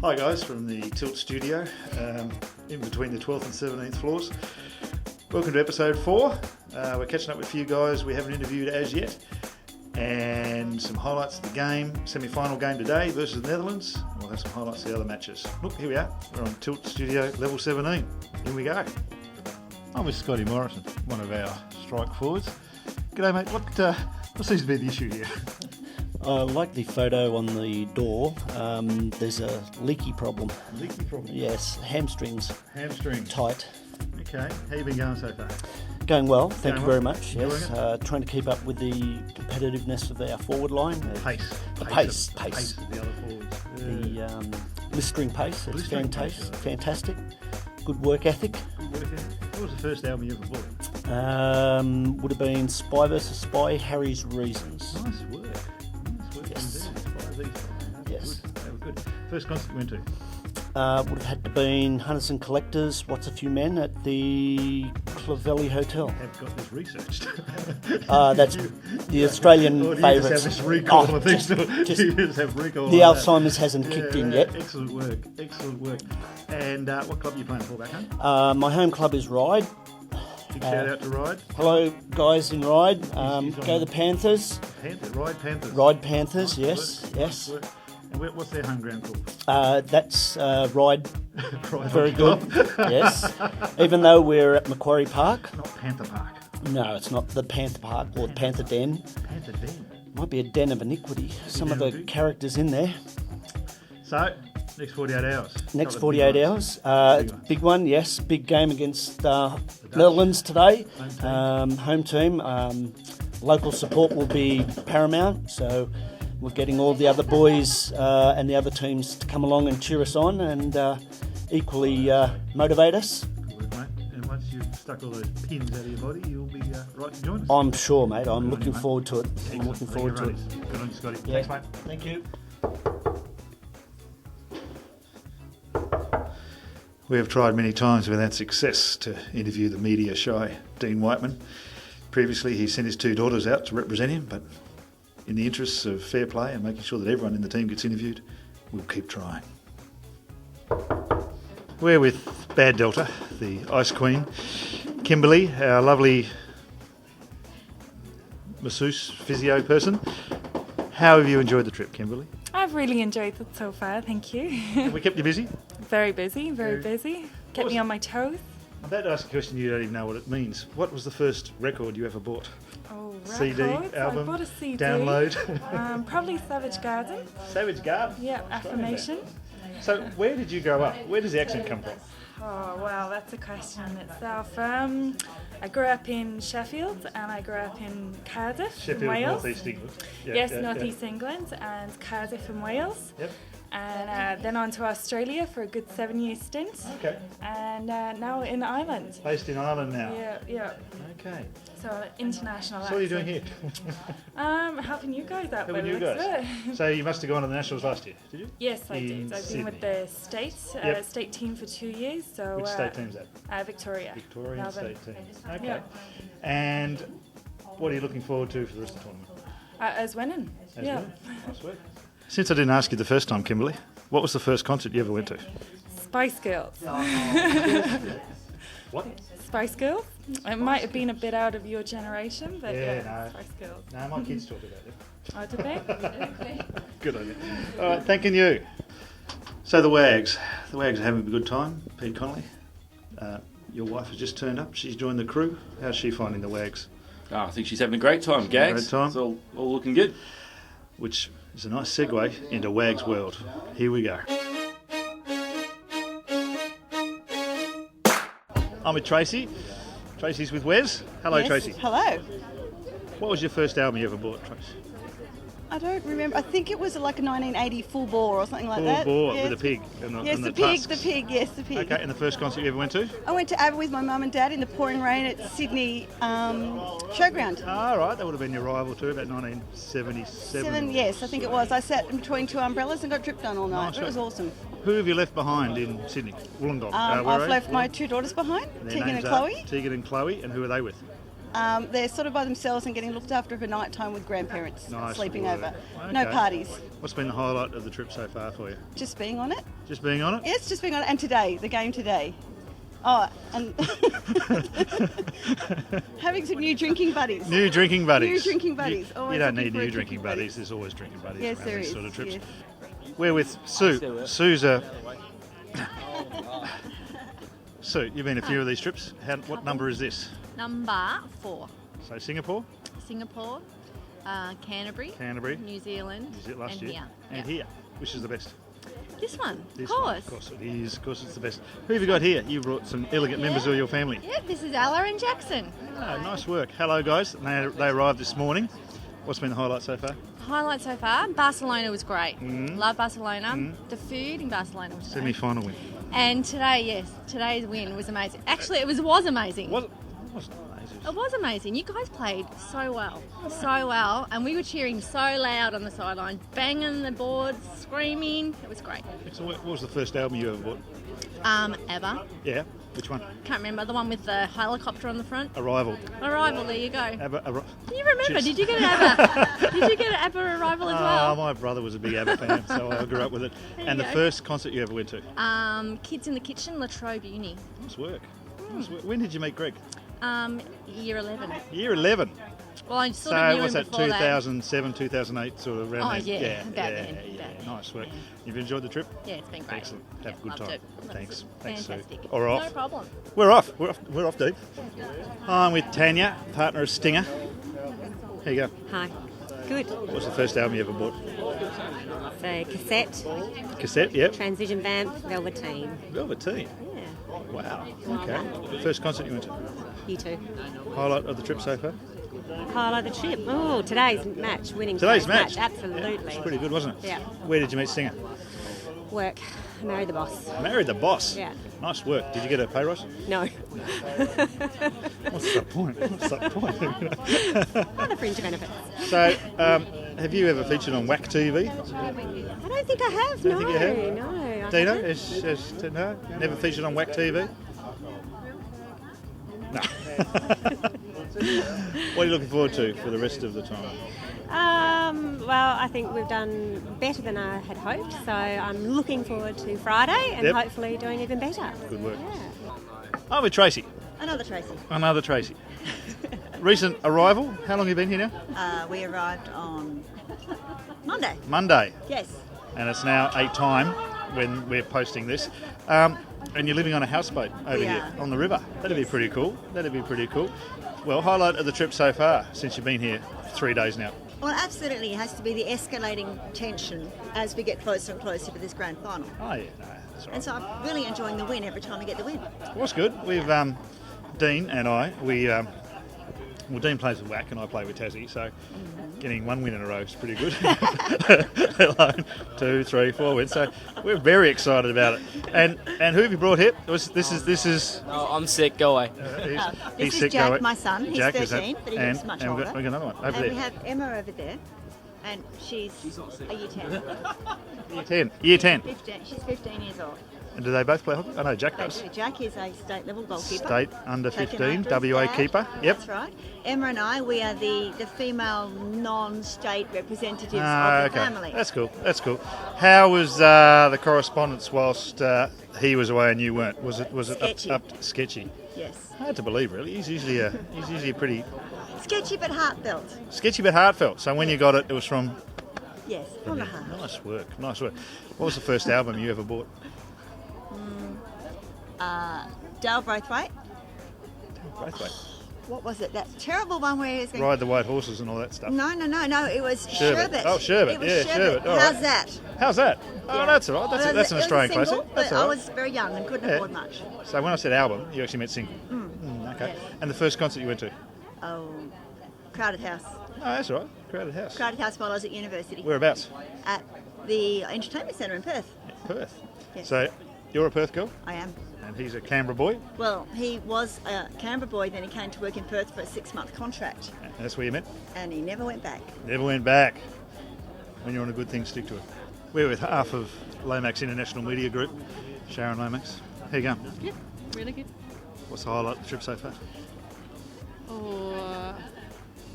Hi guys, from the Tilt Studio, in between the 12th and 17th floors. Welcome to episode 4. We're catching up with a few guys we haven't interviewed as yet, and some highlights of the game. Semi-final game today versus the Netherlands. We'll have some highlights of the other matches. Look, here we are. We're on Tilt Studio level 17. Here we go. I'm with Scotty Morrison, one of our strike forwards. G'day mate, what seems to be the issue here? Like the photo on the door, there's a leaky problem. Leaky problem? Yes, hamstrings. Hamstrings. Tight. Okay, how you been going so far? Going well, thank you very well? much. Yes, trying to keep up with the competitiveness of our forward line. Pace. The Pace pace. of the other forwards. The blistering pace. It's Blistering pace, fantastic. Good work ethic. What was the first album you ever bought? Would have been Spy vs Spy, Harry's Reasons. Nice work. Yes. Indeed. Yes. Good. They were good. First concert you went to? Would have had to been Hunters and Collectors, What's a Few Men at the Clavelli Hotel. I've got this researched. That's the Australian favourites. You just have this recall of things. You just have recall. The Alzheimer's hasn't kicked in yet. Excellent work. And what club are you playing for back home? My home club is Ryde. Big shout out to Ryde. Hello, guys in Ryde. Go the Panthers. Ryde Panthers, yes. And what's their home ground called? That's Ryde. Ryde Very Club. good. Yes. Even though we're at Macquarie Park. Not Panther Park. No, it's not the Panther Park or the Panther Den. Panther Den. Might be a den of iniquity. Some of the characters in there. So, next 48 hours. Next 48 hours. Big one, yes. Big game against Netherlands today. Home team. Local support will be paramount. So we're getting all the other boys and the other teams to come along and cheer us on and equally motivate us. Good, mate. And once you've stuck all those pins out of your body, you'll be right to join us. I'm sure, mate. I'm looking forward to it. Excellent. I'm looking forward to it. Good on you, Scotty. Yeah. Thanks, mate. Thank you. We have tried many times without success to interview the media shy Dean Whiteman. Previously, he sent his 2 daughters out to represent him, but in the interests of fair play and making sure that everyone in the team gets interviewed, we'll keep trying. We're with Bad Delta, the Ice Queen, Kimberly, our lovely masseuse physio person. How have you enjoyed the trip, Kimberly? I've really enjoyed it so far, thank you. Have we kept you busy? Very busy. Kept me on my toes. I'm about to ask a question you don't even know what it means. What was the first record you ever bought? Oh, CD, records. album, I bought a CD. Download? Probably Savage Garden. Savage Garden? Yeah, Affirmation. So where did you grow up? Where does the accent come from? Oh, wow, that's a question in itself. I grew up in Sheffield and I grew up in Cardiff, Sheffield, in Wales. North East England. North East England and Cardiff in Wales. Yep. And then on to Australia for a good 7-year stint. Okay. And now in Ireland. Based in Ireland now. Yeah. Okay. So international. So what are you doing here? Helping you guys out. Helping you guys. So you must have gone to the Nationals last year, did you? Yes, I did. I've Sydney. been with the state team for 2 years. So Which state team's that? Victoria. Victorian Melbourne. state team. Okay. Yeah. And what are you looking forward to for the rest of the tournament? As winning. Nice work. Since I didn't ask you the first time, Kimberly, what was the first concert you ever went to? Spice Girls. What? Spice Girls. It might have been a bit out of your generation, but no. Spice Girls. No, my kids talk about it. Oh, did they? Good on you. All right, thanking you. So the Wags are having a good time. Pete Connolly, your wife has just turned up. She's joined the crew. How's she finding the Wags? Oh, I think she's having a great time, Gaggs. Great time. It's all looking good. Which is a nice segue into Wags World. Here we go. I'm with Tracy. Tracy's with Wes. Hello, Yes, Tracy. Hello. What was your first album you ever bought, Tracy? I don't remember. I think it was like a 1980 Full Bore or something like Full that. bore Yes. with a pig. Yes, and the tusks. pig. Yes, the pig. Okay, and the first concert you ever went to? I went to ABBA with my mum and dad in the pouring rain at Sydney Showground. All right, that would have been your rival too, about 1977. Yes, I think it was. I sat in between 2 umbrellas and got dripped on all night. Nice, It was right. awesome. Who have you left behind in Sydney? Wollongong. I've left my 2 daughters behind, Their Tegan names and are Chloe. Tegan and Chloe, and who are they with? They're sort of by themselves and getting looked after for night time with grandparents Nice sleeping work. over. Okay. No parties. What's been the highlight of the trip so far for you? Just being on it. Just being on it? Yes, just being on it. And today, the game today. Oh, and having some new drinking buddies. New drinking buddies. New drinking buddies. You Always don't looking need for a new drinking buddies. There's always drinking buddies Yes, around there these is. sort of trips. Yes. We're with Sue. Sue's a... Sue, you've been a few of these trips. What number is this? Number 4. So Singapore, Singapore, Canterbury, New Zealand, is it last and year? here. And here. Which is the best? This one, This of one. course. Of course it is. Of course it's the best. Who have you got here? You brought some elegant members of your family. Yeah, this is Ella and Jackson. Oh, nice work. Hello, guys. They arrived this morning. What's been the highlight so far? Highlight so far, Barcelona was great. Love Barcelona. The food in Barcelona was great. Semi-final win. And today, yes, today's win was amazing. Actually, it was amazing. Was it amazing? It was amazing. You guys played so well, and we were cheering so loud on the sideline, banging the boards, screaming. It was great. So what was the first album you ever bought? Ever. Yeah. Which one? Can't remember, the one with the helicopter on the front. Arrival. Arrival, there you go. ABBA. Can you remember? Cheers. Did you get an ABBA? Did you get an ABBA Arrival as well? My brother was a big ABBA fan, so I grew up with it. There And you the go. first concert you ever went to? Kids in the Kitchen, La Trobe Uni. Nice work. Nice work. When did you meet Greg? Year 11. Year 11. Well, I sort So of knew what's him that, before 2007, 2008, sort of around Oh, then? yeah, about then. Nice work. You've enjoyed the trip? Yeah, it's been great. Excellent. Have a good loved time. it. Thanks. Thanks, Sue. Fantastic. All right. No problem. We're off. We're off, Dave. I'm with Tanya, partner of Stinger. Here you go. Hi. Good. What's the first album you ever bought? So cassette, Cassette, yep. transition vamp, Velveteen. Velveteen. Yeah. Wow. Okay. First concert you went to? You too. Highlight of the trip so far? Highlight of the trip. Oh, today's match, winning Today's match? Absolutely. Yeah, it's pretty good, wasn't it? Yeah. Where did you meet Stinger? Work. Married the boss. Married the boss. Yeah. Nice work. Did you get a pay rise? No. What's the point? What's the point? Other fringe benefits. So, have you ever featured on WAC TV? I don't think I have. Don't No. think you have? No. I Dino, haven't. no? Never featured on WAC TV? No. What are you looking forward to for the rest of the time? Well, I think we've done better than I had hoped, so I'm looking forward to Friday and Yep. hopefully doing even better. Good work. Yeah. I'm with Tracy. Another Tracy. Another Tracy. Recent arrival. How long have you been here now? We arrived on Monday. Monday. Yes. And it's now 8 time when we're posting this. And you're living on a houseboat over We here are. on the river. That'd be pretty cool. Well, highlight of the trip so far since you've been here 3 days now. Well, absolutely. It has to be the escalating tension as we get closer and closer to this grand final. Oh yeah, no, that's all right. And so I'm really enjoying the win every time we get the win. What's good? We've Dean and I. Well, Dean plays with WAC and I play with Tassie, so getting 1 win in a row is pretty good. Let alone 2, 3, 4 wins. So we're very excited about it. And who have you brought here? This is. Oh, I'm sick. Go away. This is sick, Jack, go away. my son. He's Jack, 13, but he looks much and older. we've got another one over And there. we have Emma over there, and she's a year 10. Year 10. 15. She's 15 years old. And do they both play hockey? I know Jack They does. do. Jack is a state level goalkeeper. State under Taken 15, after his WA dad. keeper. Yep. That's right. Emma and I, we are the female non-state representatives of Ah, the okay. family. That's cool. How was the correspondence whilst he was away and you weren't? Was it Sketchy. up sketchy? Yes. Hard to believe, really. He's usually a pretty Sketchy but heartfelt. sketchy but heartfelt. So when you got it was from. Yes, from the heart. Nice work. What was the first album you ever bought? Dale Braithwaite. Braithwaite. What was it? That terrible one where he was going... Ride the White Horses and all that stuff. No. It was Sherbet. Sherbet. Oh, Sherbet. It was Yeah, Sherbet. All How's right. that? How's that? Oh, Yeah. that's all right. That's an It was Australian a single, classic. That's but all I right. was very young and couldn't Yeah. afford much. So when I said album, you actually meant single. Okay. Yes. And the first concert you went to? Oh, Crowded House. Oh, that's all right. Crowded House. Crowded House while I was at university. Whereabouts? At the Entertainment Centre in Perth. Perth. Yes. So you're a Perth girl, I am. and he's a Canberra boy, Well, he was a Canberra boy, then he came to work in Perth for a 6-month contract, and that's where you met. and he never went back. Never went back. When you're on a good thing, stick to it. We're with half of Lomax International Media Group, Sharon Lomax. How you going? Yeah, really good. What's the highlight of the trip so far? Or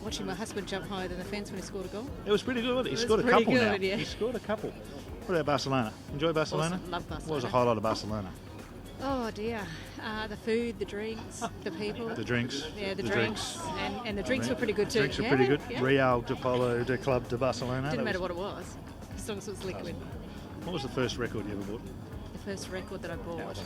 watching my husband jump higher than the fence when he scored a goal. It was pretty good. He It scored a was pretty couple now. good, yeah. He scored a couple. What about Barcelona? Enjoy Barcelona? Awesome. Love Barcelona. What was the highlight of Barcelona? Oh dear. The food, the drinks, the people. The drinks. Yeah, the drinks. And the drinks were pretty good too. Drinks were pretty good. Yeah. Real de Polo de Club de Barcelona. Didn't matter what it was, as long as it was liquid. What was the first record you ever bought? The first record that I bought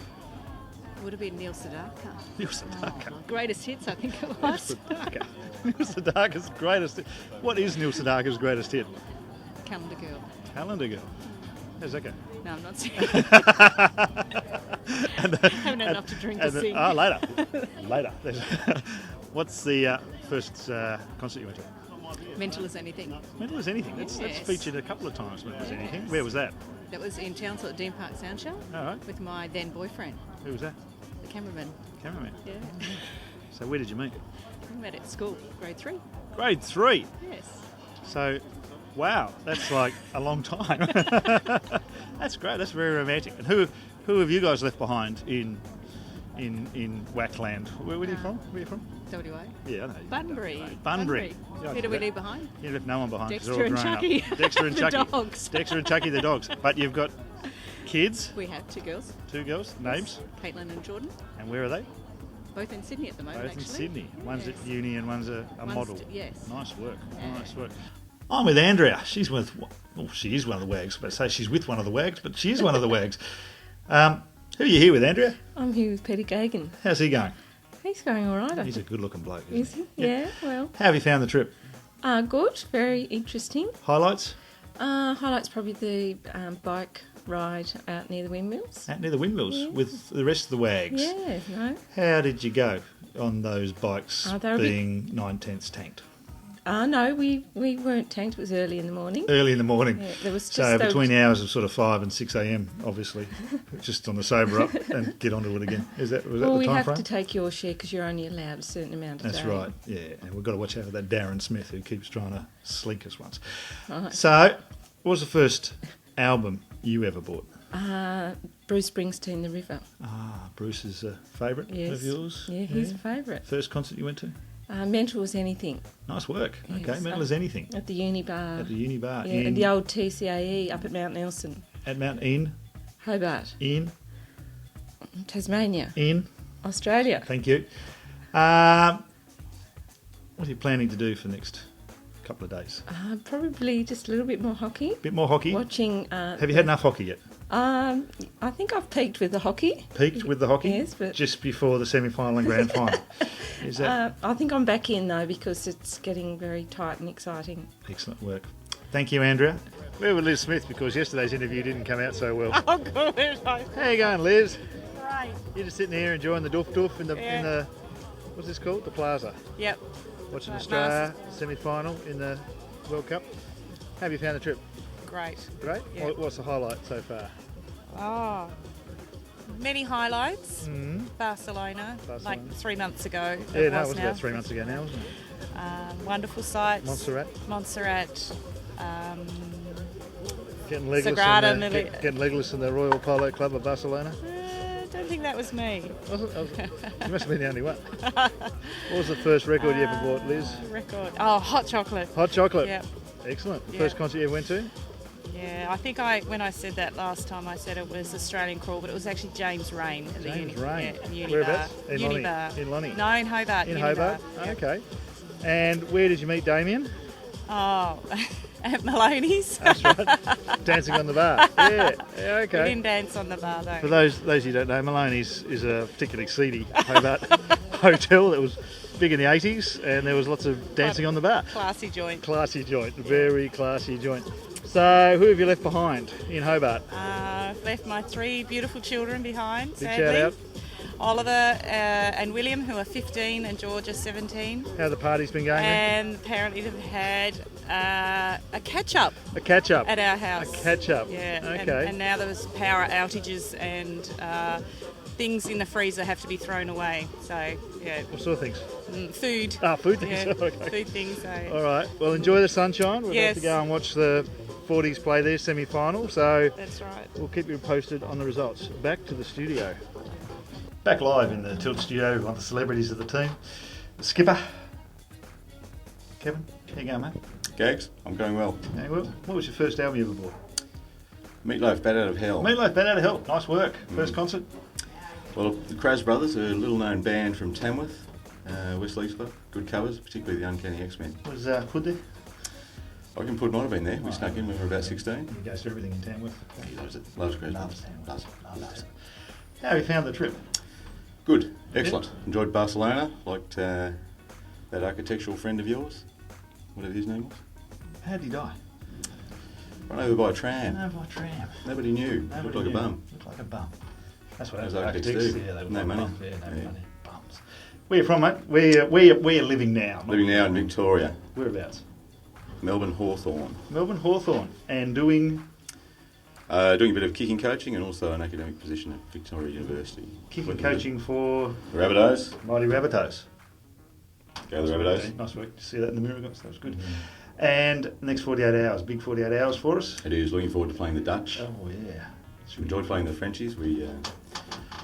would have been Neil Sedaka. Neil Sedaka. Greatest hits, I think it was. Sedaka. Neil Sedaka's greatest. What is Neil Sedaka's greatest hit? Calendar Girl. Calendar Girl. How's that go? No, I'm not serious. Haven't had enough to drink to sing. Oh, later. Later. What's the first concert you went to? Mental as Anything. Mental as Anything. That's Yes. featured a couple of times. Mental as Anything. Yes. Where was that? That was in Townsville at Dean Park Sound Show All right. with my then boyfriend, Who was that? the cameraman. Cameraman. Yeah. So where did you meet? We met at school, grade 3. Grade 3. Yes. So, wow, that's like a long time. That's great. That's very romantic. And who have you guys left behind in Wackland? Where are you from? Where are you from? WA. Yeah, I know. Bunbury. Bunbury. Who do we leave behind? You left no one behind. 'Cause Dexter they're all and grown Chucky. Up. Dexter and The Chucky. dogs. Dexter and Chucky, the dogs. But you've got kids. We have 2 girls, 2 girls. Names. Caitlin and Jordan, And where are they? both in Sydney at the moment. Both in actually. Sydney. One's Yes. at uni and one's a One's model. yes. Nice work. Yeah. Nice work. I'm with Andrea. She's with. Well, she is one of the wags. But say she's with one of the wags, but she is one of the wags. Who are you here with, Andrea? I'm here with Peter Gaggs. How's he going? He's going all right. He's a good-looking bloke. Is he? Yeah, well. How have you found the trip? Good, very interesting. Highlights? Highlights probably the bike ride out near the windmills. Out near the windmills Yeah. with the rest of the wags. Yeah, no. How did you go on those bikes They were a bit- being 9/10 tanked? No, we weren't tanked. It was early in the morning. Early in the morning. Yeah, there was just So between the hours of sort of 5 and 6 a.m, obviously, just on the sober up and get onto it again. Was that well, the we time have frame? to take your share because you're only allowed a certain amount of That's day. right, yeah. And we've got to watch out for that Darren Smith who keeps trying to slink us once. Right. So, what was the first album you ever bought? Bruce Springsteen, The River. Bruce is a favourite Yes. of yours? Yeah, he's a favourite. First concert you went to? Mental as Anything. Nice work. Yes, Okay, Mental as Anything. At the Uni Bar. At the Uni Bar. Yeah, at the old TCAE up at Mount Nelson. At Mount in? Hobart. In? Tasmania. In? Australia. Thank you. What are you planning to do for the next couple of days? Probably just a little bit more hockey. Bit more hockey? Watching. Have you had enough hockey yet? I think I've peaked with the hockey. Peaked with the hockey? Yes, but just before the semi-final and grand final. Is that I think I'm back in though because it's getting very tight and exciting. excellent work? Thank you, Andrea. We're with Liz Smith because yesterday's interview didn't come out so well. Oh, good. How you going, Liz? Right. You're just sitting here enjoying the doof in the Yeah. in the what's this called? The Plaza. Yep. Watching Right, Australia semi-final in the World Cup. How have you found the trip? Great. Great. Yeah. What's the highlight so far? Oh, many highlights. Mm. Barcelona, Barcelona. like 3 months ago. Yeah, no, it was was now. about 3 months ago now, wasn't it? Wonderful sights. Montserrat. Getting Sagrada legless, getting legless in the Royal Polo Club of Barcelona. I don't think that was me. You must have been the only one. What was the first record you ever bought, Liz? Record. Oh, hot chocolate. Hot chocolate. Yep. Excellent. Yep. First concert you ever went to? Yeah, I think when I said that last time, I said it was Australian Crawl, but it was actually James Rain at the James Uni. Rain. Yeah, Uni Whereabouts? Bar. In Uni Lonnie. Bar. In Lonnie. No, in Hobart. In Uni Hobart. Bar. Yep. Okay. And where did you meet Damien? Oh, at Maloney's. That's right. Dancing on the bar. Yeah. Okay. We didn't dance on the bar though. For those who don't know, Maloney's is a particularly seedy Hobart hotel that was big in the 80s, and there was lots of dancing on the bar. Classy joint. Classy joint. Very classy joint. So, who have you left behind in Hobart? I've left my 3 beautiful children behind, Big sadly. shout out. Oliver and William, who are 15, and George is 17. How the party's been going? And apparently they've had a catch-up. A catch-up? At our house. A catch-up. Yeah. Okay. And now there's power outages and things in the freezer have to be thrown away. So, yeah. What sort of things? Food. Food things. Yeah, Okay. food things. So. All right. Well, enjoy the sunshine. We're Yes. about to go and watch the 40s play their semi-final. So That's right. we'll keep you posted on the results. Back to the studio. Back live in the Tilt studio with one of the celebrities of the team. skipper, Kevin. How you going, mate? Gaggs, I'm going well. Very well. What was your first album you ever bought? Meatloaf, Bad Out of Hell. Meatloaf, Bad Out of Hell. Nice work. First concert? Well, the Kraz Brothers, a little-known band from Tamworth, West Leesburg. Good covers, particularly the Uncanny X-Men. Was Hood there? I reckon Pud might have been there. We snuck in when we were about 16. He goes to everything in Tamworth. He loves it. Loves Kraz Loves Brothers. Tamworth. Loves it. How have you found the trip? Good. Excellent. Enjoyed Barcelona. Liked that architectural friend of yours, whatever his name was. How did he die? Run over by a tram. Run over by a tram. Nobody knew. Looked like a bum. Looked like a bum. That's what Those architects architects do. do. Yeah, they look No like money. bums. Yeah, no Yeah. money. Bums. Where you from, mate? Where living now? Living now in Victoria. Whereabouts? Melbourne Hawthorn. Melbourne Hawthorn. And doing Doing a bit of kicking coaching and also an academic position at Victoria University. kicking coaching for The Rabbitohs. Mighty Rabbitohs. Go the Rabbitohs. Nice work. See that in the mirror, guys? That was good. And next 48 hours, big 48 hours for us. It is. Looking forward to playing the Dutch. Oh, yeah. We enjoyed playing the Frenchies. We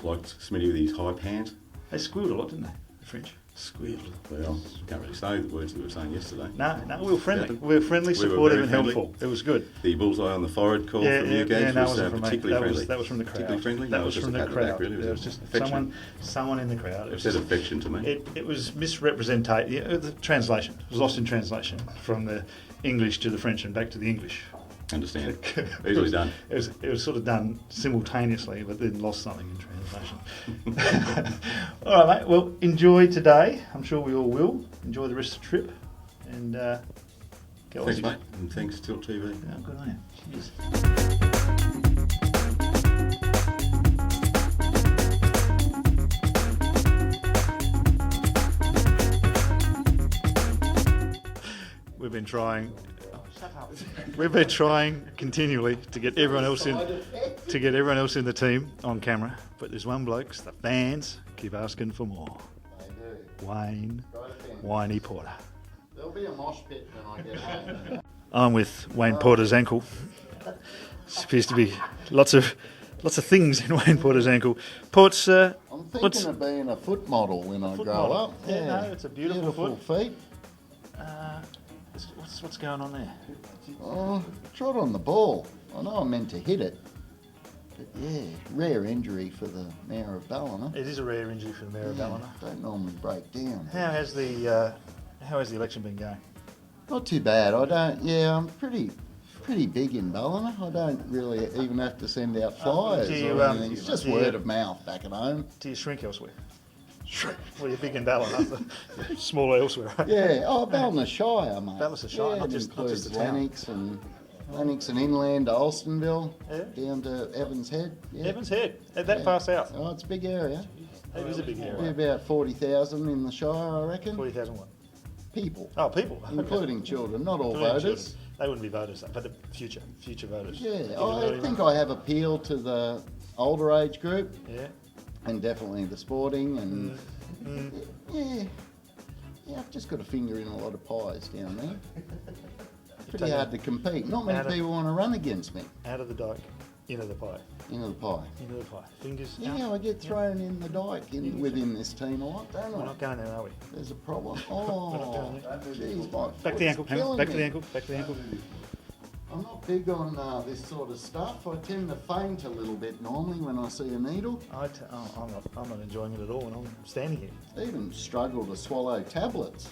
liked Smithy with his high pant. They squealed a lot, didn't they, the French? Squealed. Well, can't really say the words that we were saying yesterday. No, we were friendly. We were friendly, We were supportive, very and friendly. helpful. It was good. The bullseye on the forehead call from you, Gaggs, no, was it wasn't from me. particularly friendly. That was from the crowd. Particularly friendly? That No, was it from just the a pat on the back, crowd. really. There was just affection. someone in the crowd. It said affection to me. It was misrepresentation. Yeah, the translation. It was lost in translation from the English to the French and back to the English. Understand. Easily done. It was sort of done simultaneously, but then lost something in translation. All right, mate. Well, enjoy today. I'm sure we all will. Enjoy the rest of the trip. And go Thanks, Aussie. mate. And thanks, Tilt TV. Yeah, good on you. Cheers. We've been trying continually to get everyone else in the team on camera, but there's one bloke, the fans keep asking for more. Wayne Porter. There'll be a mosh pit when I get home. I'm with Wayne Porter's ankle. Appears to be lots of things in Wayne Porter's ankle. Port's I'm thinking of being a foot model when I grow up. Yeah, no, it's a beautiful foot. feet. What's going on there? Oh, trod on the ball. I know I meant to hit it. But yeah, rare injury for the Mayor of Ballina. It is a rare injury for the Mayor of Ballina. Don't normally break down. How has the election been going? Not too bad. I'm pretty big in Ballina. I don't really even have to send out flyers or anything. It's just word of mouth back at home. Do you shrink elsewhere? Well, you're big in Ballina, smaller elsewhere, right? Yeah, Ballina Shire, mate. Ballina Shire, not just the town. Lennox and inland to Alstonville, down to Evans Head. Yeah. Evans Head, that far south. Oh, it's a big area. It is a big area. Be about 40,000 in the Shire, I reckon. 40,000 what? People. Oh, people. Including children, not all Including voters. Children. They wouldn't be voters, but the future voters. Yeah, I think I have appeal to the older age group. Yeah. And definitely the sporting and yeah, I've just got a finger in a lot of pies down there. Pretty hard to compete. Not many people want to run against me. Out of the dike, into the pie. Into the pie. Into the pie. Fingers. Yeah, I get thrown in the dike within this team a lot, don't I? We're not going there, are we? There's a problem. Oh, geez, my back to the ankle. killing Back to me. the ankle. Back to the ankle. I'm not big on this sort of stuff. I tend to faint a little bit normally when I see a needle. I'm not enjoying it at all when I'm standing here. I even struggle to swallow tablets.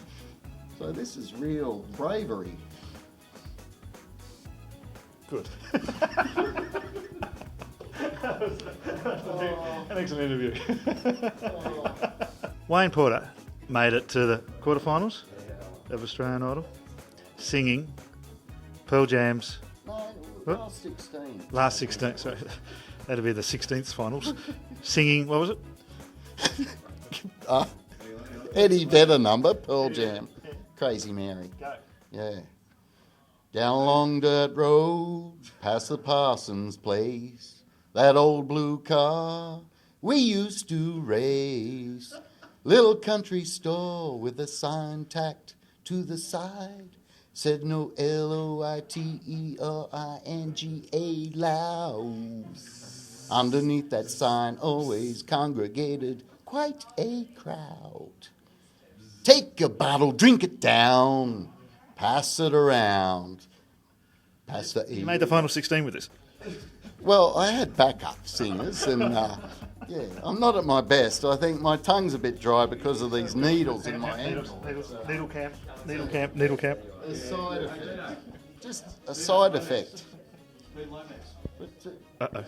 So this is real bravery. Good. An excellent interview. Wayne Porter made it to the quarterfinals of Australian Idol, singing Pearl Jam's. No, last 16. Last 16, sorry. That'd be the 16th finals. Singing, what was it? Eddie Vedder number, Pearl Jam. Crazy Mary. Go. Yeah. Down along dirt road, past the Parsons place, that old blue car we used to race. Little country store with a sign tacked to the side said no LoiteringA loud. Underneath that sign always congregated quite a crowd. Take a bottle, drink it down, pass it around. Pass the You made the final 16 with this. Well, I had backup singers, and yeah, I'm not at my best. I think my tongue's a bit dry because of these needles in my ankle. Needle camp. A side effect. Just a side effect. Uh-oh.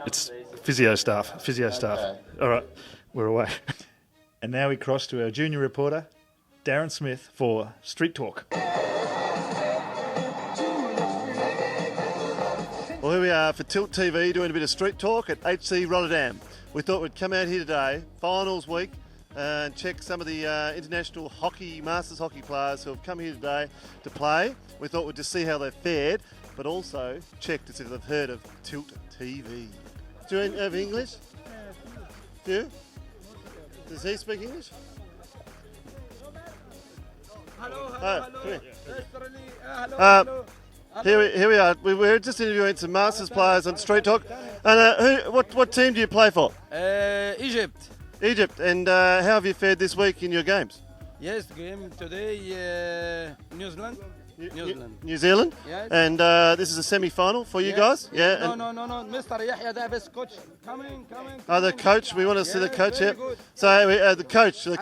It's physio staff. Okay. All right, we're away. And now we cross to our junior reporter, Darren Smith, for Street Talk. Well, here we are for Tilt TV doing a bit of street talk at HC Rotterdam. We thought we'd come out here today, finals week, and check some of the international hockey, Masters hockey players who have come here today to play. We thought we'd just see how they've fared, but also check to see if they've heard of Tilt TV. Do you have English? Do you? Does he speak English? Hello. Here we are. We're just interviewing some Masters players on Street Talk. And what team do you play for? Egypt. Egypt. And how have you fared this week in your games? Yes, game today, New Zealand. New Zealand? Yes. And this is a semi-final for you guys? Yeah. No. Mr. Yahya Davis, coach. Come in. The coach. We want to see the coach. Very Yeah. good. So the coach of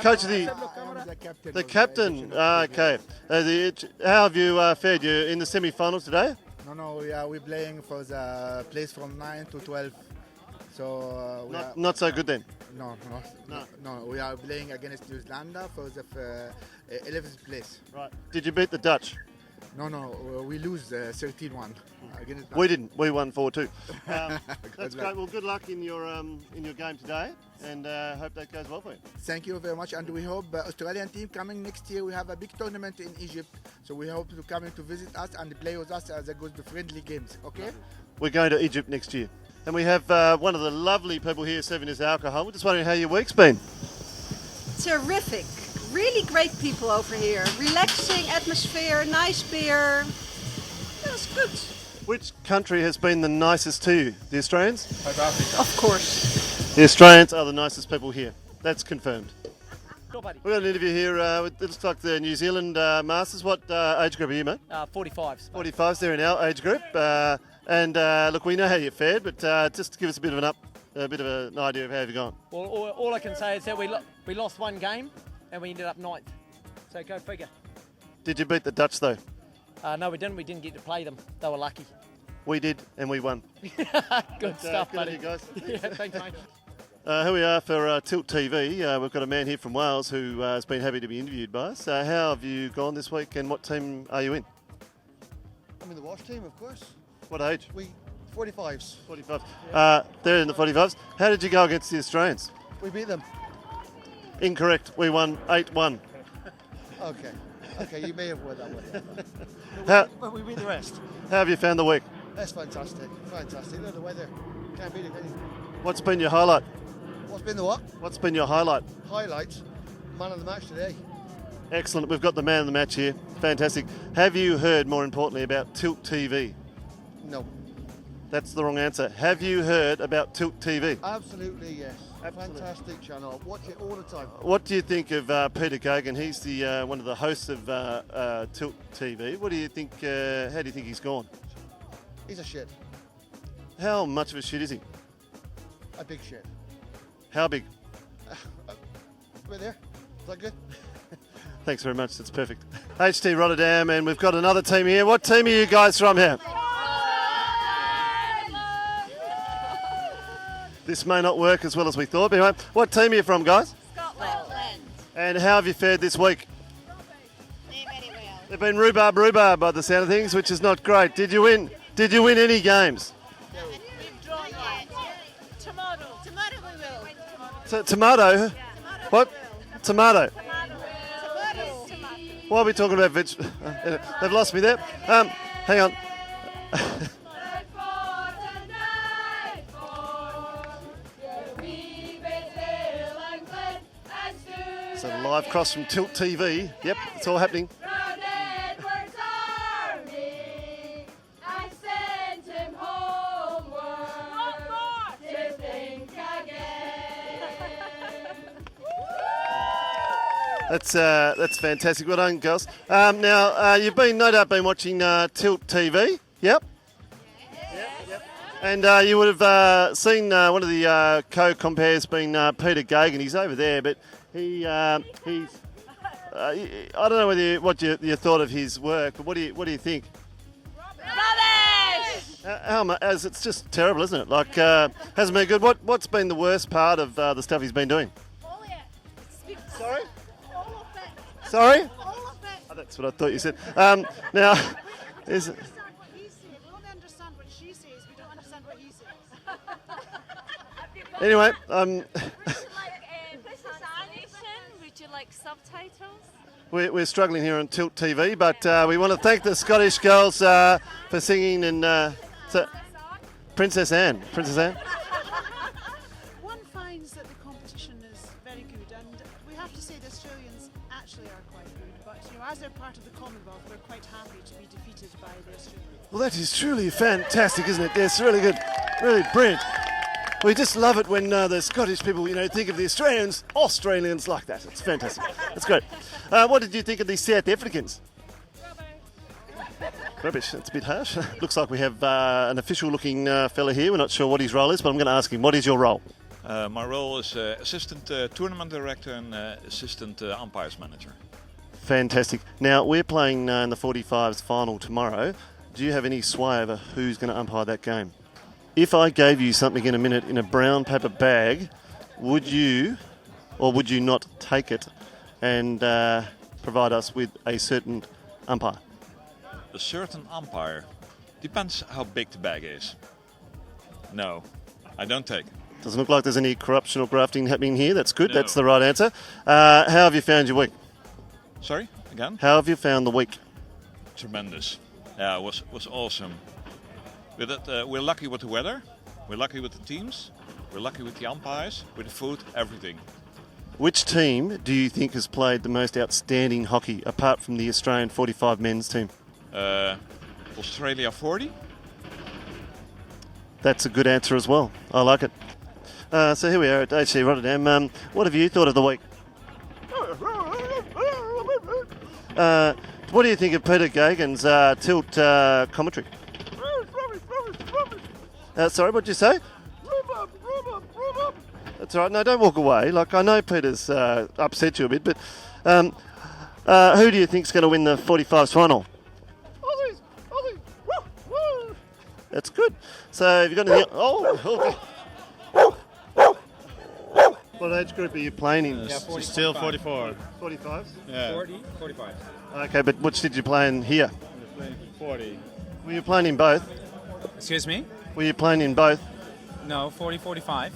the captain. Okay. How have you fared? You in the semi-finals today? No. We're playing for the place from 9 to 12. So not so good then. No. We are playing against New Zealand for the 11th place. Right. Did you beat the Dutch? No. We lose 13-1. We didn't. We won 4-2. That's great. Well, good luck in your game today, and hope that goes well for you. Thank you very much, and we hope Australian team coming next year. We have a big tournament in Egypt, so we hope to come in to visit us and play with us as a good friendly games. Okay? We're going to Egypt next year, and we have one of the lovely people here serving us alcohol. We're just wondering how your week's been. Terrific. Really great people over here. Relaxing atmosphere, nice beer. That's good. Which country has been the nicest to you? The Australians? South Africa. Of course. The Australians are the nicest people here. That's confirmed. We've got an interview here. It looks like the New Zealand Masters. What age group are you, mate? 45s. 45s, they're in our age group. Look, we know how you fared, but just give us a bit of an idea of how you've gone. Well, all I can say is that we lost one game and we ended up 9th. So go figure. Did you beat the Dutch though? No, we didn't. We didn't get to play them. They were lucky. We did, and we won. Good stuff, good buddy. on you guys. Yeah, thanks, mate. Here we are for Tilt TV. We've got a man here from Wales who has been happy to be interviewed by us. How have you gone this week, and what team are you in? I'm in the Wash team, of course. What age? 45s. 45s. They're in the 45s. How did you go against the Australians? We beat them. Incorrect. We won 8-1. Okay, you may have won that one. But we beat the rest. How have you found the week? That's fantastic. Look, the weather. Can't beat it, can you? What's been your highlight? What's been the what? What's been your highlight? Highlights. Man of the match today. Excellent. We've got the man of the match here. Fantastic. Have you heard, more importantly, about Tilt TV? No. That's the wrong answer. Have you heard about Tilt TV? Absolutely, yes. Fantastic channel. Watch it all the time. What do you think of Peter Gaggs? He's the one of the hosts of Tilt TV. What do you think? How do you think he's gone? He's a shit. How much of a shit is he? A big shit. How big? Right there. Is that good? Thanks very much. That's perfect. HT Rotterdam, and we've got another team here. What team are you guys from here? This may not work as well as we thought, but anyway, what team are you from, guys? Scotland. And how have you fared this week? They've been rhubarb by the sound of things, which is not great. Did you win? Did you win any games? Tomato? What? Tomato? Why are we talking about veg? They've lost me there. Hang on. So live cross from Tilt TV. Yep, it's all happening. That's fantastic. Well done, girls. Now, you've no doubt been watching Tilt TV. Yep. And you would have seen one of the co-compares being Peter Gaggs, and he's over there, but he's. I don't know what you thought of his work, but what do you think? Rubbish! It's just terrible, isn't it? Like, hasn't been good. What's been the worst part of the stuff he's been doing? Sorry? Sorry? Oh, that's what I thought you said. Now, is it? Anyway, Would you like subtitles? We're struggling here on Tilt TV, but we want to thank the Scottish girls for singing and Princess Anne. Princess Anne. One finds that the competition is very good, and we have to say the Australians actually are quite good. But as they're part of the Commonwealth, we're quite happy to be defeated by the Australians. Well, that is truly fantastic, isn't it? It's really good, really brilliant. We just love it when the Scottish people, think of the Australians like that. It's fantastic. It's great. What did you think of the South Africans? Rubbish. It's a bit harsh. Looks like we have an official-looking fella here. We're not sure what his role is, but I'm going to ask him. What is your role? My role is assistant tournament director and assistant umpires manager. Fantastic. Now, we're playing in the 45s final tomorrow. Do you have any sway over who's going to umpire that game? If I gave you something in a minute in a brown paper bag, would you or would you not take it and provide us with a certain umpire? A certain umpire? Depends how big the bag is. No, I don't take it. Doesn't look like there's any corruption or grafting happening here. That's good. No. That's the right answer. How have you found your week? Sorry, again? How have you found the week? Tremendous. Yeah, it was awesome. With it, we're lucky with the weather, we're lucky with the teams, we're lucky with the umpires, with the food, everything. Which team do you think has played the most outstanding hockey, apart from the Australian 45 men's team? Australia 40. That's a good answer as well. I like it. So here we are at HC Rotterdam. What have you thought of the week? What do you think of Peter Gaggs' tilt commentary? Sorry, what did you say? That's all right. No, don't walk away. Like, I know Peter's upset you a bit, but who do you think's going to win the 45s final? Aussies! Woo! That's good. So, have you got any... What age group are you playing in? Still 44. 45s? Yeah. 45. Okay, but which did you play in here? 40. Were you playing in both? Excuse me? Were you playing in both? No, 40, 45.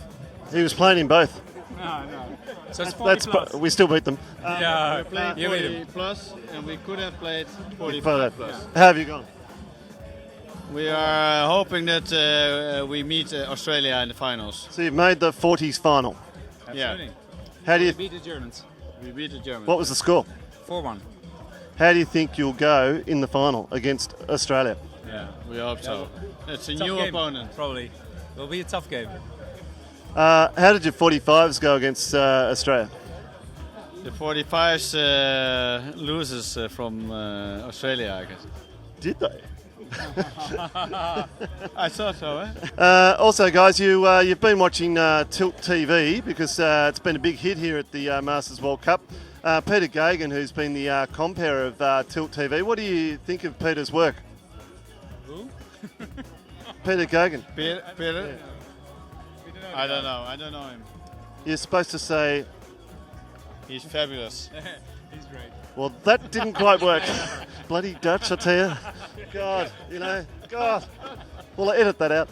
He was playing in both. No. So it's 40 plus. We still beat them. Yeah, We played you 40 plus, and we could have played 45 plus. How have you gone? We are hoping that we meet Australia in the finals. So you've made the 40s final. Absolutely. Yeah. How do you? We beat the Germans. We beat the Germans. What was the score? 4-1. How do you think you'll go in the final against Australia? Yeah, we hope so. It's a Tough new game, opponent. Probably. It'll be a tough game. How did your 45s go against Australia? The 45s loses from Australia, I guess. Did they? I thought so, eh? Also, guys, you've been watching Tilt TV because it's been a big hit here at the Masters World Cup. Peter Gaggs, who's been the compere of Tilt TV. What do you think of Peter's work? Who? Peter Gaggs. Peter? Yeah. I don't know. I don't know him. You're supposed to say... He's fabulous. He's great. Well, that didn't quite work. Bloody Dutch, I tell you. God, God. Well, I'll edit that out.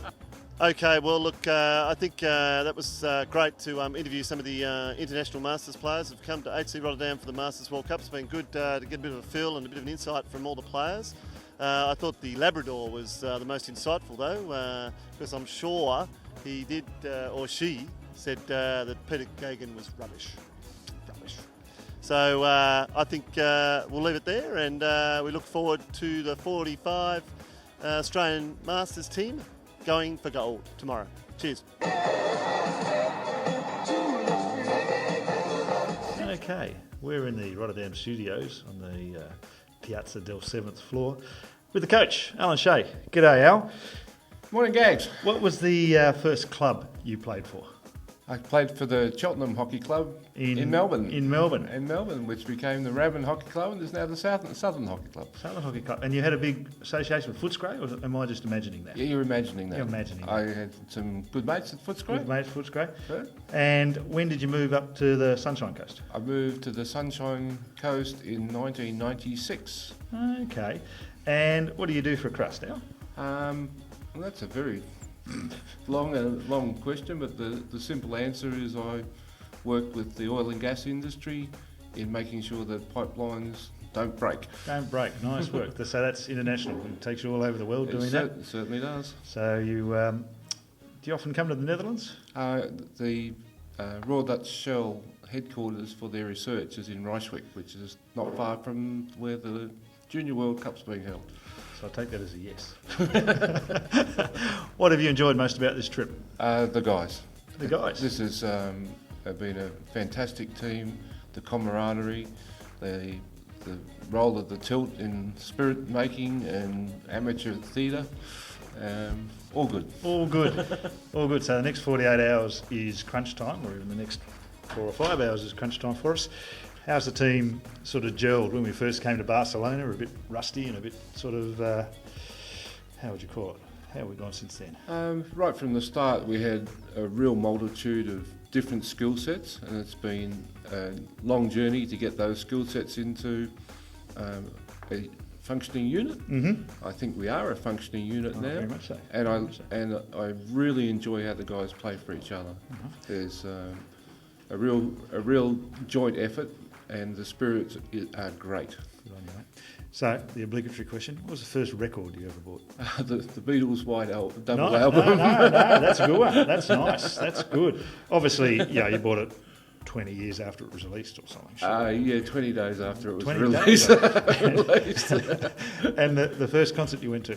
Okay, well, look, I think that was great to interview some of the international Masters players who've come to HC Rotterdam for the Masters World Cup. It's been good to get a bit of a feel and a bit of an insight from all the players. I thought the Labrador was the most insightful, though, because I'm sure he did, or she said that Peter Gaggs was rubbish. So I think we'll leave it there, and we look forward to the 45 Australian Masters team going for gold tomorrow. Cheers. Okay, We're in the Rotterdam studios on the Piazza del 7th floor with the coach, Alan Shea. G'day, Al. Morning, Gaggs. What was the first club you played for? I played for the Cheltenham Hockey Club in Melbourne. In Melbourne? In Melbourne, which became the Rabban Hockey Club and is now the Southern Hockey Club. Southern Hockey Club. And you had a big association with Footscray, or am I just imagining that? Yeah, you're imagining that. You're imagining I that. had some good mates at Footscray. Good mates, Footscray. Yeah. And when did you move up to the Sunshine Coast? I moved to the Sunshine Coast in 1996. Okay. And what do you do for a crust now? Well, that's a very long question, but the simple answer is I work with the oil and gas industry in making sure that pipelines don't break. Don't break. Nice work. So that's international. It takes you all over the world doing that. It certainly does. So you do you often come to the Netherlands? The Royal Dutch Shell headquarters for their research is in Rijswijk, which is not far from where the Junior World Cup's being held. So I'll take that as a yes. What have you enjoyed most about this trip? The guys. The guys? This has been a fantastic team. The camaraderie, the role of the tilt in spirit making and amateur theatre. All good. All good. All good. So the next 48 hours is crunch time, or even the next 4 or 5 hours is crunch time for us. How's the team sort of gelled? When we first came to Barcelona, a bit rusty and a bit sort of, how would you call it? How have we gone since then? Right from the start, we had a real multitude of different skill sets, and it's been a long journey to get those skill sets into a functioning unit. Mm-hmm. I think we are a functioning unit now. Very much so. And I really enjoy how the guys play for each other. Uh-huh. There's a real joint effort, and the spirits are great. Good on you, mate. So, the obligatory question, what was the first record you ever bought? The Beatles' White Double No, album. no, that's a good one. That's nice. That's good. Obviously, you bought it 20 years after it was released or something. Yeah, 20 days after it was 20 released. days. And the first concert you went to?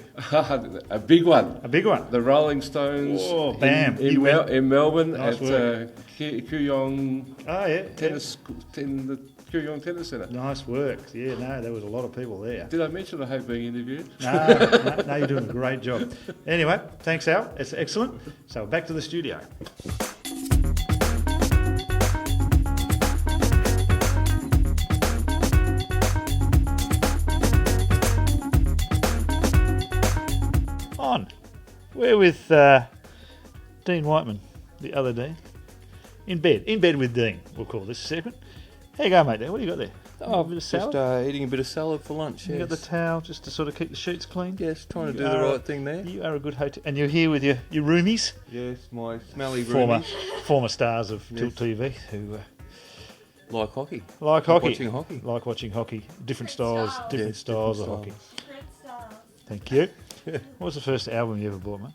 A big one. A big one? The Rolling Stones. Oh, bam. In Melbourne Nice at Kooyong Tennis in the Kooyong Tennis Centre. Nice work. Yeah, no, there was a lot of people there. Did I mention I hate being interviewed? No, you're doing a great job. Anyway, thanks, Al. It's excellent. So back to the studio. We're with Dean Whiteman, the other Dean. In bed with Dean, we'll call this segment. How you going, mate? What do you got there? Oh, a bit of salad? Just eating a bit of salad for lunch. You Yes. got the towel just to sort of keep the sheets clean? Yes, trying to do the right thing there. You are a good hotel. And you're here with your roomies? Yes, my smelly Former roomies. stars of Yes. Tilt TV who Like hockey. like hockey. Watching hockey. Like watching hockey. Different styles of hockey. Thank you. What was the first album you ever bought, mate?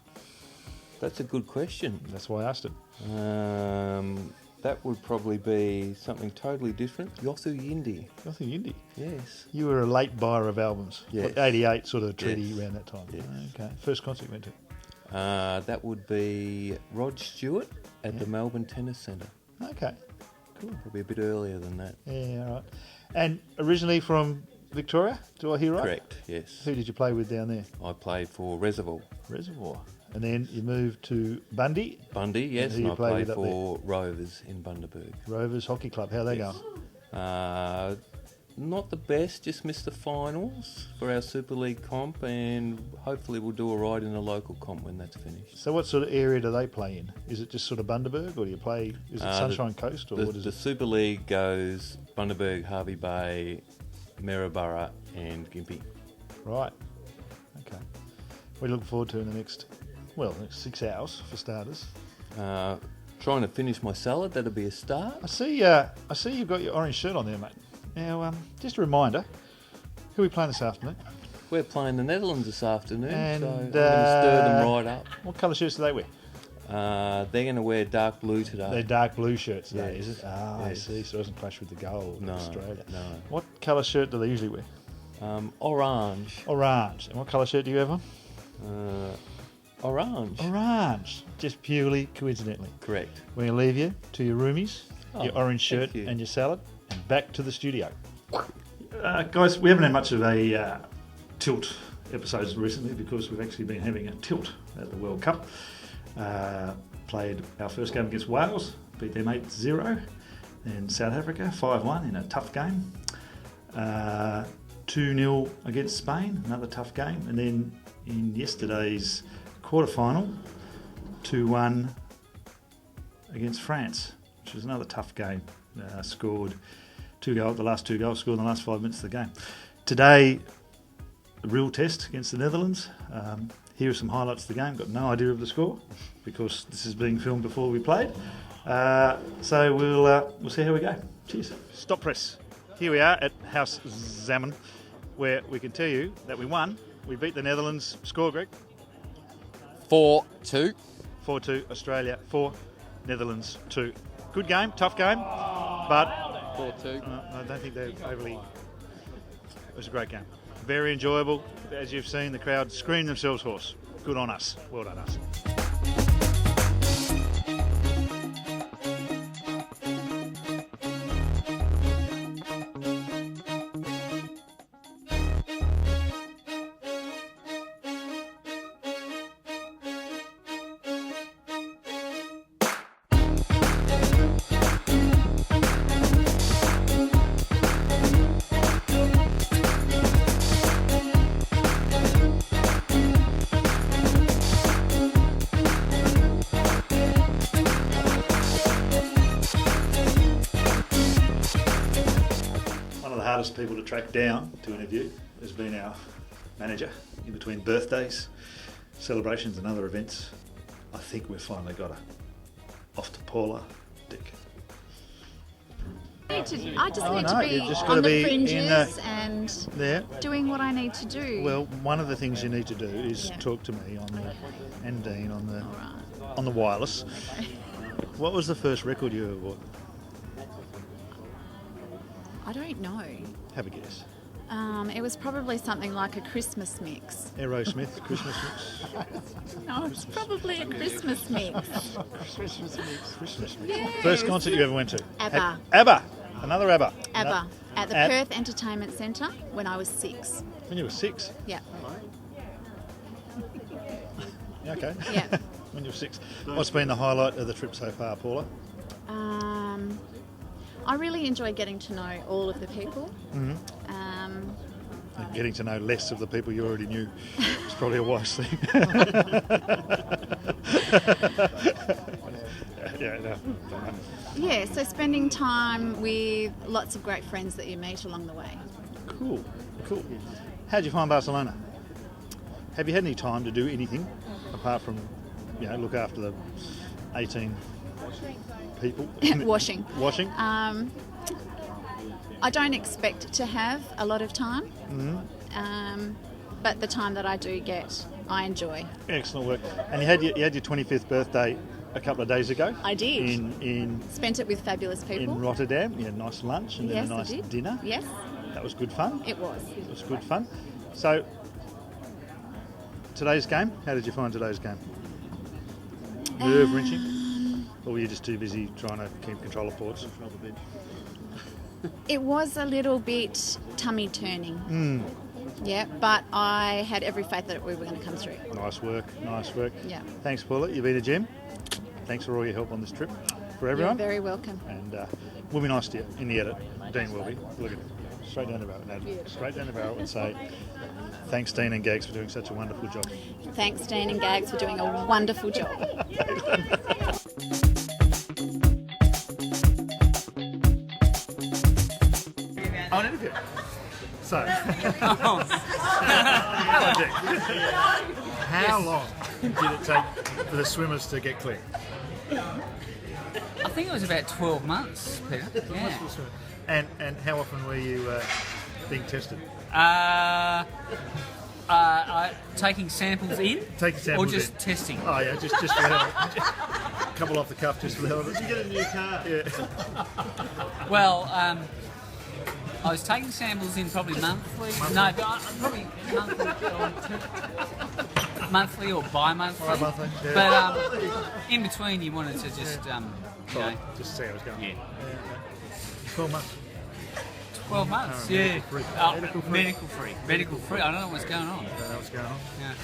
That's a good question. That's why I asked it. That would probably be something totally different. Yothu Yindi. Yothu Yindi? Yes. You were a late buyer of albums. Yes. What, 88 sort of treaty Yes. around that time. Yes. Okay. First concert you went to? That would be Rod Stewart at the Melbourne Tennis Centre. Okay. Cool. Probably a bit earlier than that. Yeah, all right. And originally from Victoria, do I hear right? Correct, yes. Who did you play with down there? I played for Reservoir. And then you moved to Bundy? Bundy, yes, who and you I played played with up for Rovers in Bundaberg. Rovers Hockey Club. How are they Yes. going? Not the best, just missed the finals for our Super League comp, and hopefully we'll do all right in the local comp when that's finished. So what sort of area do they play in? Is it just sort of Bundaberg, or do you play, is it Sunshine Coast, or what is the it? Super League goes Bundaberg, Harvey Bay, Maryborough and Gympie. Right. Okay. We look forward to in the next 6 hours for starters. Trying to finish my salad, that'll be a start. I see you've got your orange shirt on there, mate. Now, just a reminder, who are we playing this afternoon? We're playing the Netherlands this afternoon, And, so I'm going to stir them right up. What colour shirts do they wear? They're going to wear dark blue today. They're dark blue shirts today, Yes. is it? Ah, Yes. I see. So it doesn't clash with the gold No, of Australia. no. What colour shirt do they usually wear? Orange. Orange. And what colour shirt do you have on? Orange. Orange. Just purely coincidentally. Correct. We're going to leave you to your roomies, your orange shirt thank you. and your salad. And back to the studio. Guys, we haven't had much of a tilt episodes recently because we've actually been having a tilt at the World Cup. Played our first game against Wales, beat them 8-0, and South Africa 5-1 in a tough game. 2-0 against Spain, another tough game, and then in yesterday's quarterfinal, 2-1 against France, which was another tough game. Scored the last two goals scored in the last 5 minutes of the game. Today, the real test against the Netherlands. Here are some highlights of the game. Got no idea of the score because this is being filmed before we played. So we'll see how we go. Cheers. Stop press. Here we are at House Zaman, where we can tell you that we won. We beat the Netherlands. Score, Greg? 4-2. 4-2, Australia 4, Netherlands 2. Good game, tough game, but 4-2. I don't think they're overly... It was a great game. Very enjoyable. As you've seen, the crowd screamed themselves hoarse. Good on us. Well done, us. People to track down to interview has been our manager in between birthdays, celebrations and other events. I think we've finally got her. Off to Paula, Dick. I just need to be on the fringes and doing what I need to do. Well, one of the things you need to do is talk to me and Dean on the wireless. Okay. What was the first record you ever bought? I don't know. Have a guess. It was probably something like a Christmas mix. Aerosmith, Christmas mix? No, it's probably a Christmas mix. Christmas mix. Christmas mix. Yes. First concert you ever went to? ABBA. ABBA. Another ABBA. ABBA. At the Perth Entertainment Centre when I was 6. When you were 6? Yeah. Okay. Yeah. When you were 6. What's been the highlight of the trip so far, Paula? I really enjoy getting to know all of the people. Mm-hmm. Getting to know less of the people you already knew is probably a wise thing. Yeah, so spending time with lots of great friends that you meet along the way. Cool. How'd you find Barcelona? Have you had any time to do anything apart from, look after the 18 people? Washing. Washing? I don't expect to have a lot of time, but the time that I do get, I enjoy. Excellent work. And you had your 25th birthday a couple of days ago. I did. Spent it with fabulous people. In Rotterdam. You had a nice lunch and then a nice dinner. Yes. That was good fun. It was. It was good fun. So, today's game, how did you find today's game? Nerve-wrenching? Or were you just too busy trying to keep control of ports? It was a little bit tummy-turning. Yeah, but I had every faith that we were going to come through. Nice work. Yeah. Thanks, Paula. You've been a gem. Thanks for all your help on this trip. For everyone. You're very welcome. And we'll be nice to you in the edit. Dean will be. Look at him. Straight down the barrel. Straight down the barrel and say, thanks, Dean and Gaggs, for doing such a wonderful job. Thanks, Dean and Gaggs, for doing a wonderful job. I'll interview. So, Hello, Dick. How long did it take for the swimmers to get clear? I think it was about 12 months, Peter. Yeah. And how often were you being tested? Taking samples in? Taking samples or just in. testing? Oh yeah, just for the hell of it. A couple off the cuff just for the hell of it. Did you get a new car? Yeah. Well, I was taking samples in probably monthly. No, probably monthly or bi-monthly. Bi-monthly, yeah. But in between, you wanted to just, just see how it's going. Yeah. 12 months. 12 months, yeah. Medical free. Medical free. Medical free. I don't know what's going on. I don't know what's going on. Yeah.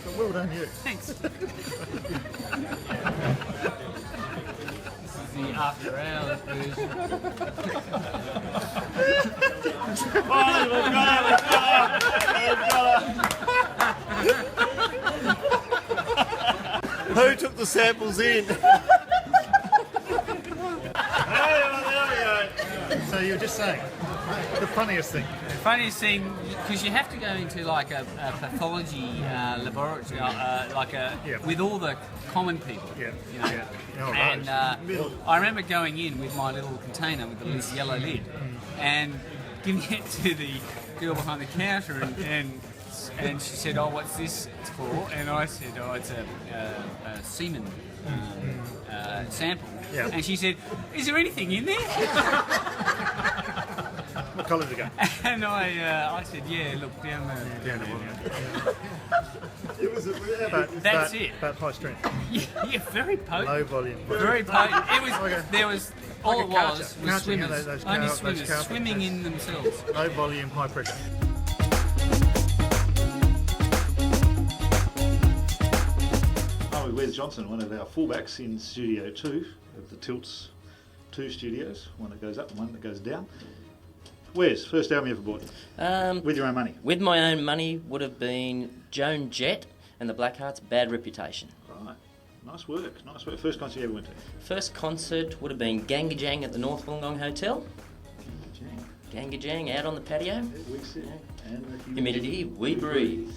But well done, you. Thanks. This is the after hours version. Who took the samples in? So you were just saying, the funniest thing. The funniest thing, because you have to go into like a pathology laboratory, with all the common people. Yeah. You know? Yeah. Oh, And right. I remember going in with my little container with the yellow lid and giving it to the girl behind the counter, and she said, "Oh, what's this for?" And I said, "Oh, it's a semen sample." Yeah. And she said, "Is there anything in there?" What colour did it go? And I said, "Yeah, look down the It was That's it. About high strength. Yeah, very potent. Low volume. Very potent. It was. There was. All Like it a was couch- was couching, swimmers. those Only those swimmers couch- swimming in themselves. Low volume, high pressure. I'm with Wes Johnson, one of our fullbacks in Studio 2 of the Tilts 2 studios, one that goes up and one that goes down. Wes, first album you ever bought? With your own money? With my own money would have been Joan Jett and the Blackhearts' Bad Reputation. Right. Nice work, nice work. First concert you ever went to? First concert would have been Gaggs at the North Wollongong Hotel. Gaggs out on the patio. We sit and the Humidity, we breathe.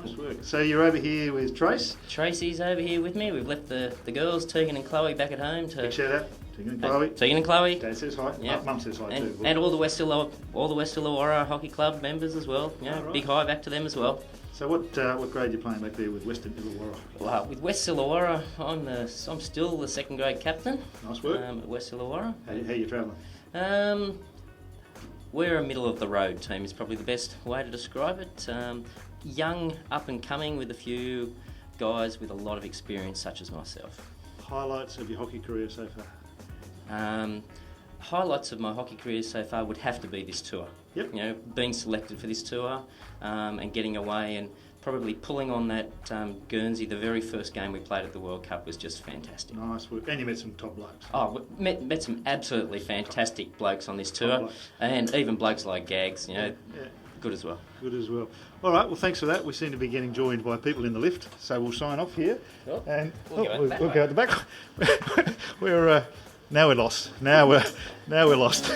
Nice work. So you're over here with Trace? Tracy's over here with me. We've left the girls, Tegan and Chloe, back at home to... Big shout out. Tegan and Chloe. Tegan and Chloe. Dad says hi. Yep. Mum says hi and, too. And all the West Illawarra Hockey Club members as well. You know, right. Big hi back to them as well. So what grade are you playing back there with Western Illawarra? Well, with West Illawarra, I'm still the second grade captain. Nice work. At West Illawarra. How you travelling? We're a middle of the road team is probably the best way to describe it. Young, up and coming, with a few guys with a lot of experience, such as myself. Highlights of your hockey career so far? Highlights of my hockey career so far would have to be this tour. Yep. You know, being selected for this tour and getting away and probably pulling on that Guernsey. The very first game we played at the World Cup was just fantastic. Nice work. And you met some top blokes. Oh, met some absolutely fantastic blokes on this tour, blokes. and even blokes like Gaggs. You know, Yeah. good as well. Good as well. All right, well, thanks for that. We seem to be getting joined by people in the lift, so we'll sign off here. Sure. And We'll go out the back we'll way. go out the back. Now we're lost. Now we're lost.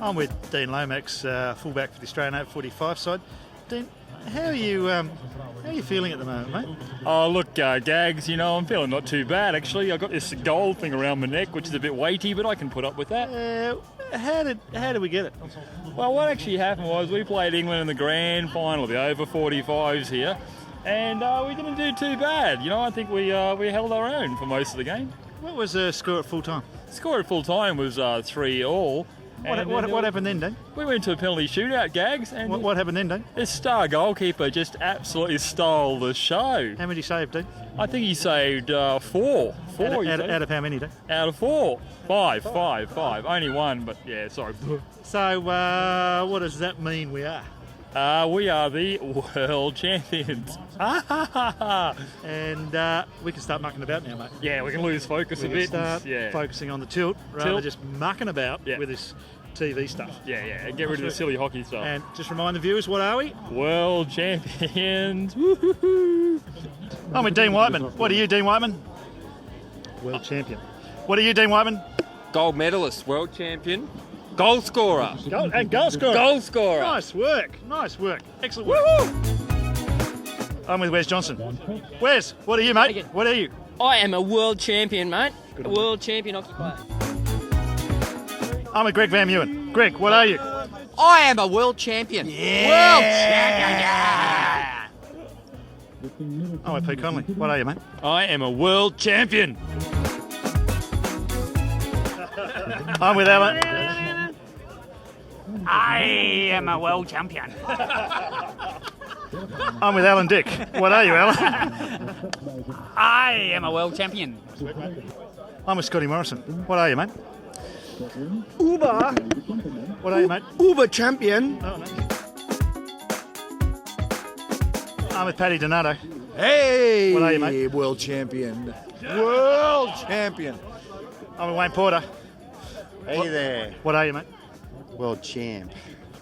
I'm with Dean Lomax, fullback for the Australian Over45 side. Dean, how are you feeling at the moment, mate? Oh, look, Gaggs, you know, I'm feeling not too bad, actually. I've got this gold thing around my neck, which is a bit weighty, but I can put up with that. How did we get it? Well, what actually happened was we played England in the grand final of the Over45s here, and we didn't do too bad. You know, I think we held our own for most of the game. What was the score at full time? Score at full time was 3-3, What happened then, Dean? We went to a penalty shootout, Gaggs. And What happened then, Dean? this star goalkeeper just absolutely stole the show. How many he saved, Dean? I think he saved 4. Out of how many, Dean? Out of 4. 5. Only one, but yeah, sorry. So, what does that mean we are? We are the world champions. And we can start mucking about now, mate. Yeah, we can lose focus a We bit. can start Yeah. focusing on the tilt rather than just mucking about with this TV stuff. Yeah, get rid of the silly hockey stuff. And just remind the viewers, what are we? World champions. Woo-hoo-hoo. I'm with Dean Whiteman. What are you, Dean Whiteman? World champion. What are you, Dean Whiteman? Gold medalist, world champion, goal scorer. Goal scorer. Goal scorer. Nice work. Excellent work. I'm with Wes Johnson. Wes, what are you, mate? What are you? I am a world champion, mate. A world champion hockey player. I'm with Greg Van Mewen. Greg, what are you? I am a world champion. World champion. I'm with Pete Connolly. What are you, mate? I am a world champion. I'm with Alan. I am a world champion. I'm with Alan Dick. What are you, Alan? I am a world champion. I'm with Scotty Morrison. What are you, mate? Uber. What are you, mate? Uber champion. Oh, no. I'm with Paddy Deano. Hey. What are you, mate? World champion. World champion. I'm with Wayne Porter. Hey there. What are you, mate? World champ.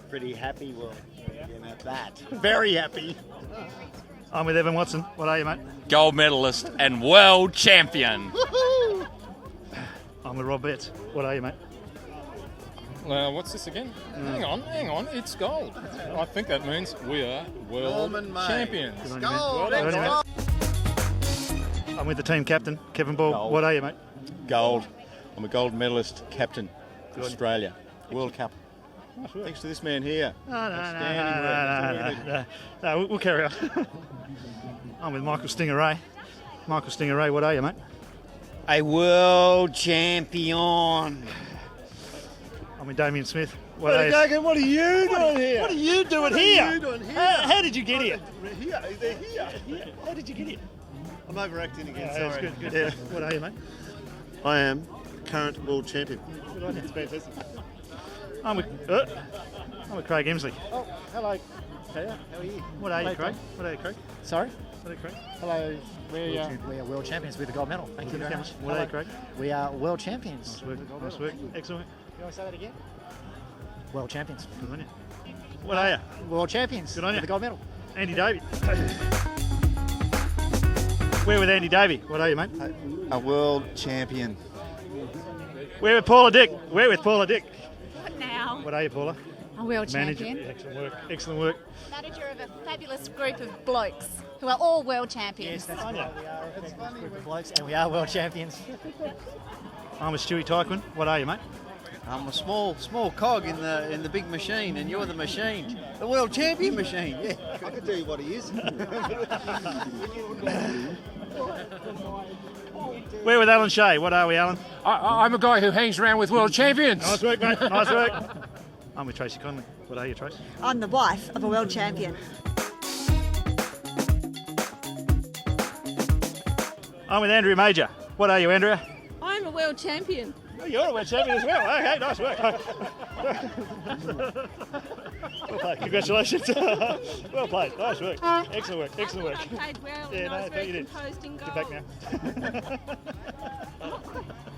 Pretty happy world. That. Very happy. I'm with Evan Watson. What are you, mate? Gold medalist and world champion. I'm with Rob Betts. What are you, mate? What's this again? Hang on, it's gold. I think that means we are world champions. Gold. I'm with the team captain, Kevin Ball. Gold. What are you, mate? Gold. I'm a gold medalist captain for Australia. World Cup. Thanks to this man here. No, we'll carry on. I'm with Michael Stingeray. Michael Stingeray, what are you, mate? A world champion. I'm with Damien Smith. What are you doing here? What are you doing here? What are you doing here? How did you get here? They're here. How did you get here? I'm overacting again, Yeah, sorry. that's good. What are you, mate? I am current world champion. Good on you. It's fantastic. I'm with Craig Emsley. Oh, hello. How are you? What are you, Craig? What are you, Craig? Sorry? What are you, Craig? Hello. We are world champions with the gold medal. Thank you very much. What are you, Craig? We are world champions. Nice work. Excellent. You want to say that again? World champions. Good on you. What are you? World champions. Good on you. With the gold medal. Andy Davey. We're with Andy Davey. What are you, mate? A world champion. We're with Paula Dick. What now? What are you, Paula? A world Manager. champion. Excellent work. Excellent work. Manager of a fabulous group of blokes who are all world champions. Yes, that's right. We are a group of blokes and we are world champions. I'm with Stewie Tyquin. What are you, mate? I'm a small cog in the big machine, and you're the machine, the world champion machine. Yeah, I can tell you what he is. We're with Alan Shea. What are we, Alan? I'm a guy who hangs around with world champions. Nice work, mate. Nice work. I'm with Tracy Conley. What are you, Tracy? I'm the wife of a world champion. I'm with Andrea Major. What are you, Andrea? I'm a world champion. Oh, you're a world champion as well. Okay, nice work. Well played. Congratulations. Well played. Nice work. Excellent work. Excellent work. I played well. Yeah, And I was very you did. composed in goal. Get back now.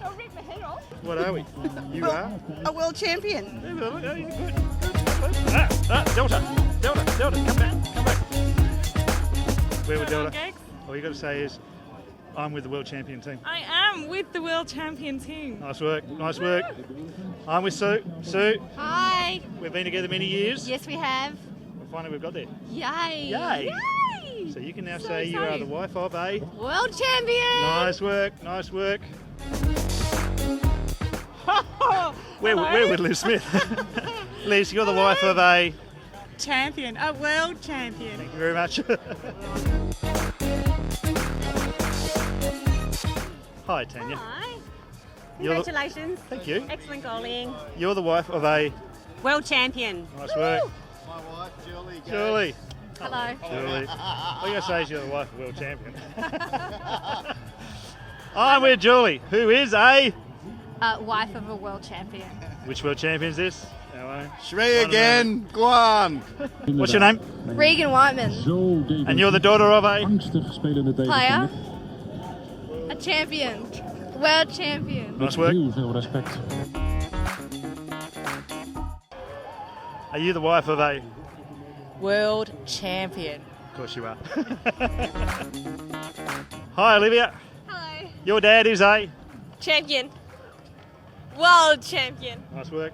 I'll rip my head off. What are we? You are? A world champion. Delta. Come back. Where with Delta? Gaggs? All you got to say is, I'm with the world champion team. I am with the world champion team. Nice work. Nice work. I'm with Sue. Sue, Hi. we've been together many years. Yes, we have. Well, finally, we've got there. Yay. Yay. Yay. So you can now So say you are the exciting. wife of a... World champion. Nice work. Nice work. We're Hello. with Liz Smith. Liz, you're the wife of a... Champion, a world champion. Thank you very much. Hi, Tanya. Hi. Congratulations. Thank you. Excellent goaling. You're the wife of a... World champion. Nice work. My wife, Julie. Julie. Hello. Julie. All you got to say is you're the wife of a world champion. I'm with Julie, who is a... Wife of a world champion. Which world champion is this? Shri again. Go on. What's your name? Regan Whiteman. And you're the daughter of a... Player. A champion. World champion. Nice work. Are you the wife of a... World champion. Of course you are. Hi, Olivia. Hello. Your dad is a... Champion. World champion. Nice work.